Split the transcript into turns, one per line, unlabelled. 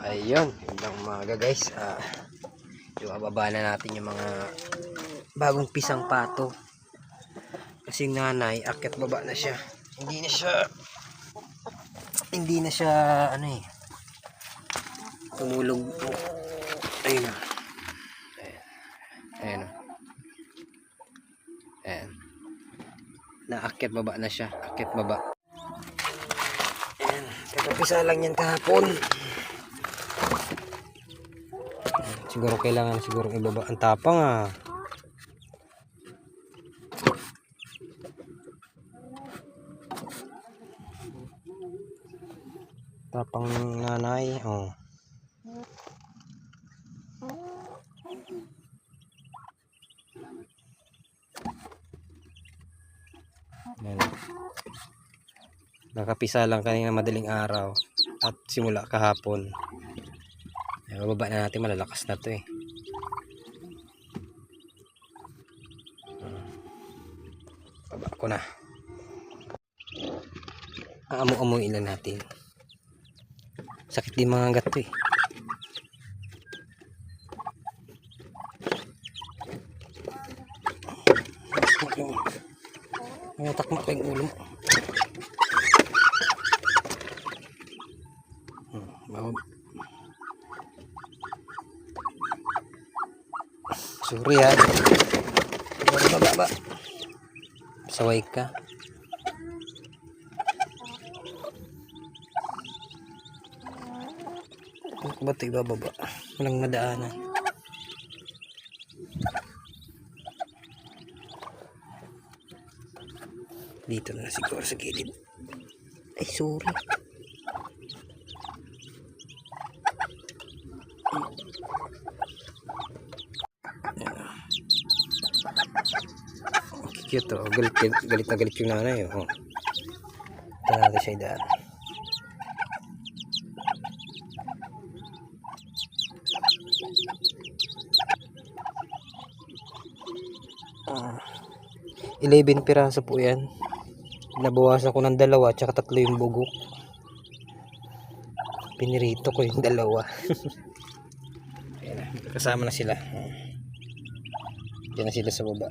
Ayun, magandang umaga guys. Ibababa na natin yung mga bagong pisang pato. Kasi yung nanay, akyat baba na siya. Hindi na siya ano eh. Tumulog. Ayun. Ayun. Ayan. Naakyat baba na siya. Akyat baba. Ayan. Kakapisa lang yan kahapon. Siguro kailangan ibaba. Ang tapang ah. Tapang nanay. Oh. Ayan. Nakapisa lang kanina madaling araw. At simula kahapon. Bababa na natin, malalakas na to eh. Baba ko na. Aamu-amuin lang natin. Sakit din mga gato eh. Takmak pa yung ulo mo. Sorry ha. Baba. Saway ka. Ba't ibababa? Walang madaanan. Dito na siguro sa gilid. Ay, sorry. Cute oh. Galit na galit yung nanay oh. Ito natin siya idaan. Ah, 11 piraso po yan. Nabawasan ko ng 2 at saka 3 yung bugok. Pinirito ko yung 2. Kasama na sila. Diyan na sila sa baba.